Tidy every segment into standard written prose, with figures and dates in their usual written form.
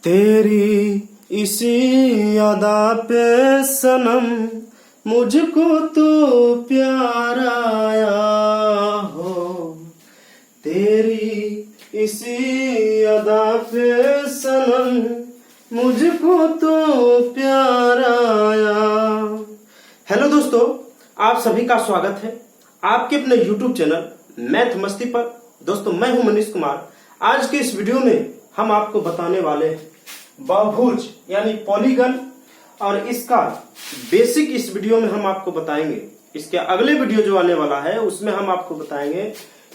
तेरी इसी अदा पे सनम मुझको तो प्यार आया हो। तेरी इसी अदा पे सनम मुझको तो प्यार आया। हेलो दोस्तों, आप सभी का स्वागत है आपके अपने YouTube चैनल मैथ मस्ती पर। दोस्तों, मैं हूं मनीष कुमार। आज के इस वीडियो में हम आपको बताने वाले हैं बहुभुज यानी पॉलीगन, और इसका बेसिक इस वीडियो में हम आपको बताएंगे। इसके अगले वीडियो जो आने वाला है उसमें हम आपको बताएंगे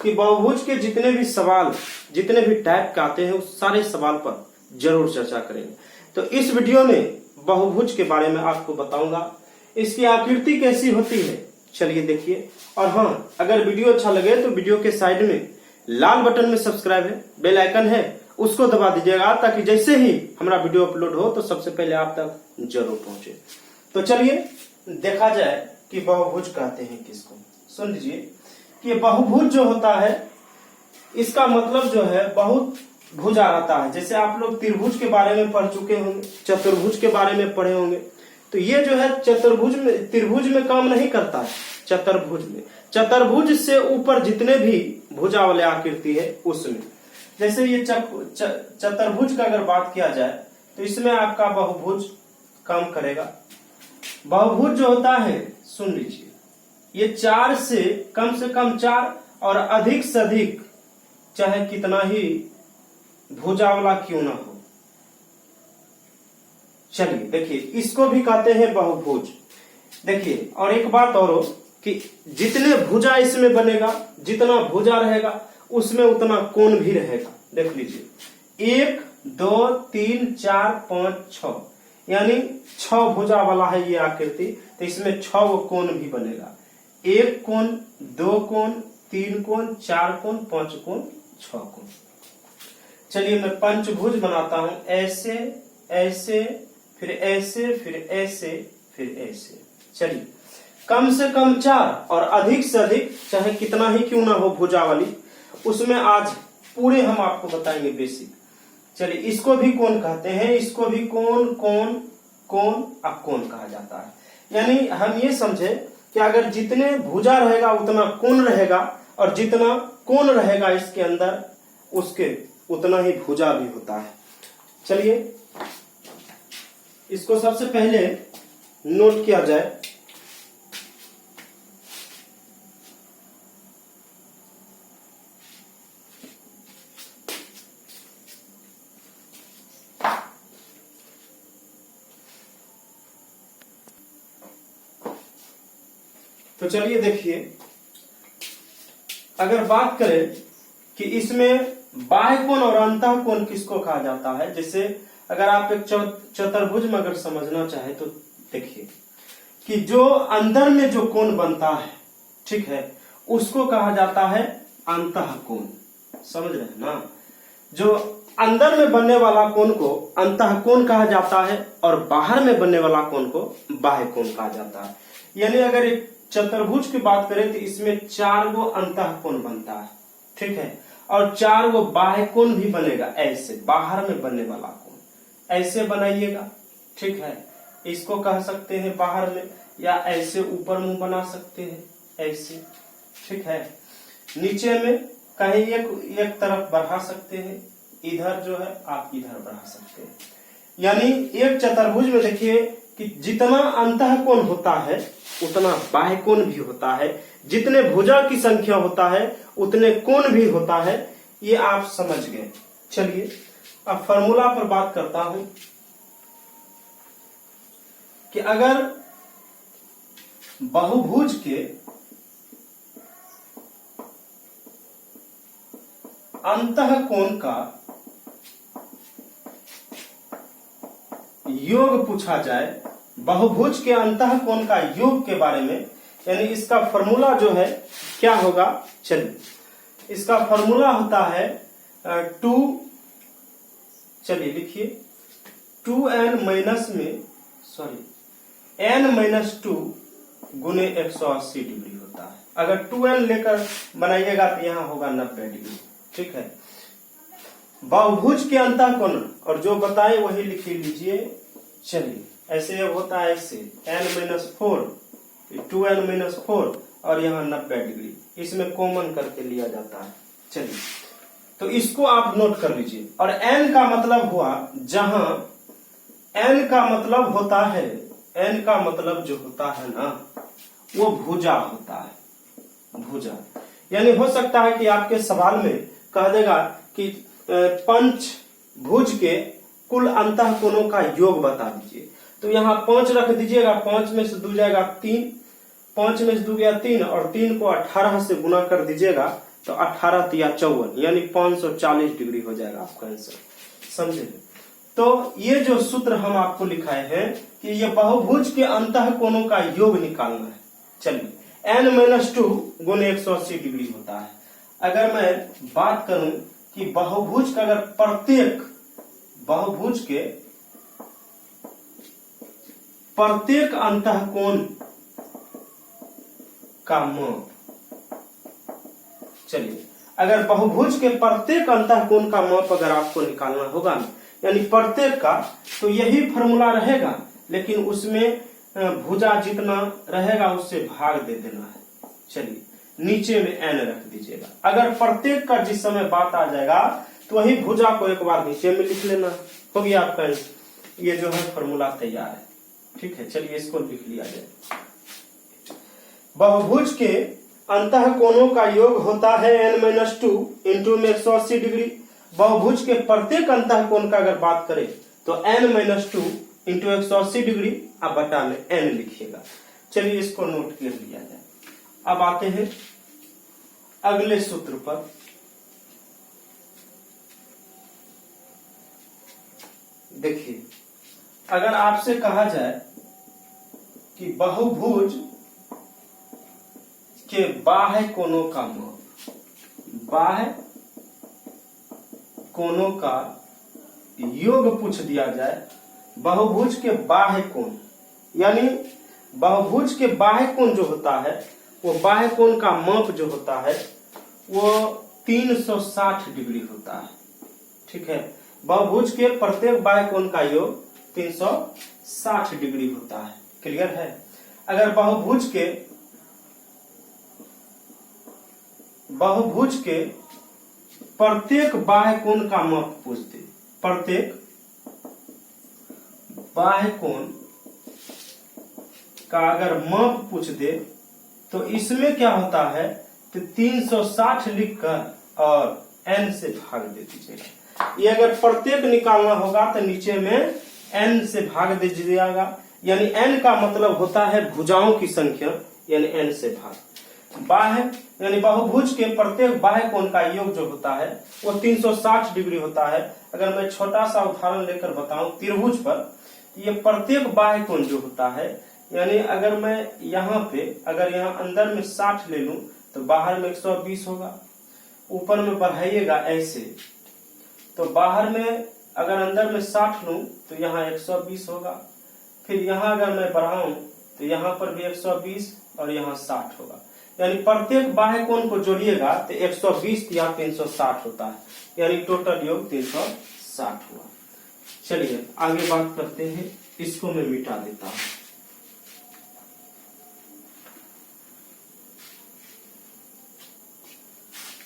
कि बहुभुज के जितने भी सवाल, जितने भी टाइप के आते हैं उस सारे सवाल पर जरूर चर्चा करेंगे। तो इस वीडियो में बहुभुज के बारे में आपको बताऊंगा, इसकी आकृति कैसी होती है, चलिए देखिए। और हाँ, अगर वीडियो अच्छा लगे तो वीडियो के साइड में लाल बटन में सब्सक्राइब है, बेल आइकन है, उसको दबा दीजिएगा ताकि जैसे ही हमारा वीडियो अपलोड हो तो सबसे पहले आप तक जरूर पहुंचे। तो चलिए देखा जाए कि बहुभुज कहते हैं किसको। सुन लीजिए कि बहुभुज जो होता है इसका मतलब जो है बहुत भुजा रहता है। जैसे आप लोग त्रिभुज के बारे में पढ़ चुके होंगे, चतुर्भुज के बारे में पढ़े होंगे, तो ये जो है चतुर्भुज में, त्रिभुज में काम नहीं करता है, चतुर्भुज में। चतुर्भुज से ऊपर जितने भी भुजा वाले आकृति है उसमें, जैसे ये चतुर्भुज का अगर बात किया जाए तो इसमें आपका बहुभुज काम करेगा। बहुभुज जो होता है, सुन लीजिए, ये 4 से कम 4 और अधिक से अधिक चाहे कितना ही भुजा वाला क्यों ना हो। चलिए देखिए, इसको भी कहते हैं बहुभुज। देखिए, और एक बात और हो कि जितने भुजा इसमें बनेगा, जितना भुजा रहेगा उसमें उतना कोण भी रहेगा। देख लीजिए, 1 2 3 4 5 6 यानी 6 भुजा वाला है ये आकृति, तो इसमें 6 कोण भी बनेगा। 1 कोण, 2 कोण, 3 कोण, 4 कोण, 5 कोण, 6 कोण। चलिए मैं पंचभुज बनाता हूं, ऐसे ऐसे फिर ऐसे फिर ऐसे फिर ऐसे। चलिए, कम से कम 4 और अधिक से अधिक चाहे कितना ही क्यों ना हो भुजा वाली, उसमें आज पूरे हम आपको बताएंगे बेसिक। चलिए, इसको भी कोण कहते हैं, इसको भी कोण कोण कोण अब कोण कहा जाता है। यानी हम ये समझे कि अगर जितने भुजा रहेगा उतना कोण रहेगा, और जितना कोण रहेगा इसके अंदर उसके उतना ही भुजा भी होता है। चलिए इसको सबसे पहले नोट किया जाए। तो चलिए देखिए, अगर बात करें कि इसमें बाह्य कोण और अंतः कोण किसको कहा जाता है, जैसे अगर आप एक चतुर्भुज में अगर समझना चाहे तो देखिए कि जो अंदर में जो कोण बनता है, ठीक है, उसको कहा जाता है अंतः कोण। समझ रहे हैं ना? जो अंदर में बनने वाला कोण को अंतः कोण कहा जाता है और बाहर में बनने वाला कोण को बाह्य कोण कहा जाता है। यानी अगर एक चतुर्भुज की बात करें तो इसमें 4 गो अंतः कोण बनता है, ठीक है, और 4 गो बाह्य कोण भी बनेगा। ऐसे बाहर में बनने वाला कोण ऐसे बनाइएगा, ठीक है, इसको कह सकते हैं बाहर में, या ऐसे ऊपर मुंह बना सकते हैं ऐसे, ठीक है। नीचे में कहीं एक तरफ बढ़ा सकते हैं, इधर जो है आप इधर बढ़ा सकते हैं। यानी एक चतुर्भुज में देखिए कि जितना अंतः कोण होता है उतना बाह्य कोण भी होता है, जितने भुजा की संख्या होता है उतने कोण भी होता है। ये आप समझ गए। चलिए अब फॉर्मूला पर बात करता हूं कि अगर बहुभुज के अंतः कोण का योग पूछा जाए, बहुभुज के अंतः कोण का योग के बारे में, यानी इसका फॉर्मूला जो है क्या होगा। चलिए, इसका फॉर्मूला होता है 2, चलिए लिखिए, 2n माइनस में n-2 गुने 180 डिग्री होता है। अगर 2n लेकर बनाइएगा तो यहाँ होगा 90 डिग्री, ठीक है। बहुभुज के अंतःकोण, और जो बताए वही लिख लीजिए। चलिए ऐसे अब होता है ऐसे n-4, 2n-4 और यहाँ 90 डिग्री, इसमें कॉमन करके लिया जाता है। चलिए तो इसको आप नोट कर लीजिए। और n का मतलब हुआ, जहां n का मतलब होता है, n का मतलब जो होता है ना वो भुजा होता है, भुजा। यानी हो सकता है कि आपके सवाल में कह देगा कि पंचभुज के कुल अंतःकोणों का योग बता दीजिए, तो यहाँ 5 रख दीजिएगा, 5 में से 2 जाएगा 3, 5 में से 2 गया 3 और 3 को 18 से गुना कर दीजिएगा तो 18 या 54 यानी 540 डिग्री हो जाएगा आपका आंसर। समझे? तो ये जो सूत्र हम आपको लिखाए हैं कि ये बहुभुज के अंतःकोणों का योग निकालना है। चलिए n-2 गुने 180 डिग्री होता है। अगर मैं बात करूं कि बहुभुज का अगर प्रत्येक बहुभुज के प्रत्येक अंतःकोण का माप, चलिए अगर बहुभुज के प्रत्येक अंतःकोण का माप अगर आपको निकालना होगा ना, यानी प्रत्येक का, तो यही फॉर्मूला रहेगा, लेकिन उसमें भुजा जितना रहेगा उससे भाग दे देना है। चलिए नीचे में n रख दीजिएगा। अगर प्रत्येक का जिस समय बात आ जाएगा तो वही भुजा को एक बार नीचे में लिख लेना। हो गया आपका ये जो है फॉर्मूला तैयार है। ठीक है, चलिए इसको लिख लिया जाए। बहुभुज के अंतःकोणों का योग होता है n-2 इंटू में 180 डिग्री। बहुभुज के प्रत्येक अंतःकोण का अगर बात करें तो n-2 इंटू 180 डिग्री अब बटा में n लिखिएगा। चलिए इसको नोट कर लिया जाए। अब आते हैं अगले सूत्र पर। देखिए अगर आपसे कहा जाए कि बहुभुज के बाह्य कोणों का माप, बाह्य कोणों का योग पूछ दिया जाए, बहुभुज के बाह्य कोण, यानी बहुभुज के बाह्य कोण जो होता है वो बाह्य कोण का माप जो होता है वो 360 डिग्री होता है। ठीक है, बहुभुज के प्रत्येक बाह्य कोण का योग 360 डिग्री होता है। क्लियर है? अगर बहुभुज के प्रत्येक बाह्य कोण का माप पूछ दे, प्रत्येक बाह्य कोण का अगर माप पूछ दे तो इसमें क्या होता है तो 360 लिखकर और n से भाग दे दीजिएगा। ये अगर प्रत्येक निकालना होगा तो नीचे में n से भाग दे दीजिएगा, यानी n का मतलब होता है भुजाओं की संख्या, यानी n से भाग। बाह्य यानी बहुभुज के प्रत्येक बाह्य कोण का योग जो होता है वो 360 डिग्री होता है। अगर मैं छोटा सा उदाहरण लेकर बताऊं त्रिभुज पर, ये प्रत्येक बाह्य कोण जो होता है, यानी अगर मैं यहाँ पे अगर यहाँ अंदर में 60 ले लूं तो बाहर में 120 होगा। ऊपर में बढ़ाइएगा ऐसे, तो बाहर में अगर अंदर में 60 लूं तो यहाँ 120 होगा। फिर यहाँ अगर मैं बढ़ाऊं तो यहाँ पर भी 120 और यहाँ 60 होगा। यानी प्रत्येक बाह्य कोण को जोड़िएगा तो 120 या 360 होता है, यानी टोटल योग 360 हुआ। चलिए आगे बात करते हैं, इसको मैं मिटा देता हूं।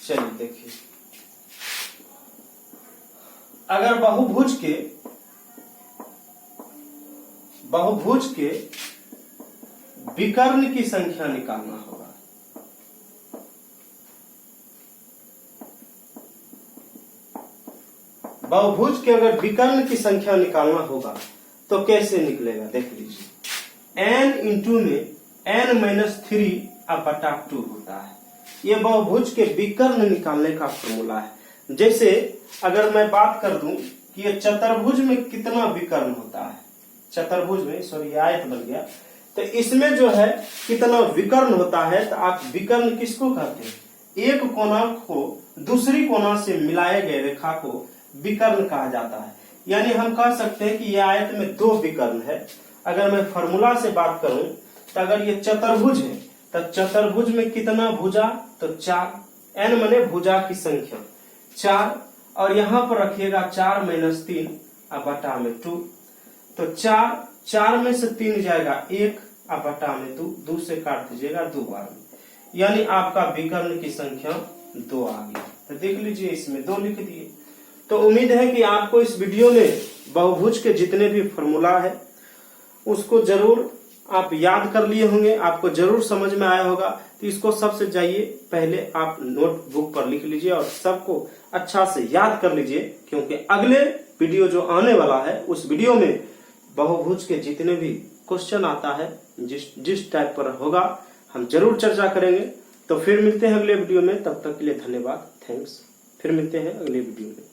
चलिए देखिए, अगर बहुभुज के विकर्ण की संख्या निकालना होगा, बहुभुज के अगर विकर्ण की संख्या निकालना होगा तो कैसे निकलेगा देख लीजिए। n इंटू में n-3 अब बटा 2 होता है। ये बहुभुज के विकर्ण निकालने का फॉर्मूला है। जैसे अगर मैं बात कर दूं कि ये चतुर्भुज में कितना विकर्ण होता है, चतुर्भुज में सॉरी आयत बन गया, तो इसमें जो है कितना विकर्ण होता है, तो आप विकर्ण किसको कहते हैं? एक कोना को दूसरी कोना से मिलाए गए रेखा को विकर्ण कहा जाता है। यानी हम कह सकते हैं कि यह आयत में 2 विकर्ण है। अगर मैं फॉर्मूला से बात करूं तो अगर ये चतुर्भुज है तो चतुर्भुज में कितना भुजा, तो 4, n माने भुजा की संख्या 4, और यहाँ पर रखिएगा 4 - 3 अब बटा में 2। तो 4 में से 3 जाएगा 1 अब बटा में 2 से काट दीजिएगा 2 बार में, यानी आपका विकर्ण की संख्या 2 आ गई। तो देख लीजिए इसमें 2 लिख दिए। तो उम्मीद है कि आपको इस वीडियो में बहुभुज के जितने भी फॉर्मूला है उसको जरूर आप याद कर लिए होंगे, आपको जरूर समझ में आया होगा। तो इसको सबसे जाइए पहले आप नोटबुक पर लिख लीजिए और सबको अच्छा से याद कर लीजिए, क्योंकि अगले वीडियो जो आने वाला है उस वीडियो में बहुभुज के जितने भी क्वेश्चन आता है जिस टाइप पर होगा हम जरूर चर्चा करेंगे। तो फिर मिलते हैं अगले वीडियो में, तब तक के लिए धन्यवाद, थैंक्स। फिर मिलते हैं अगले वीडियो में।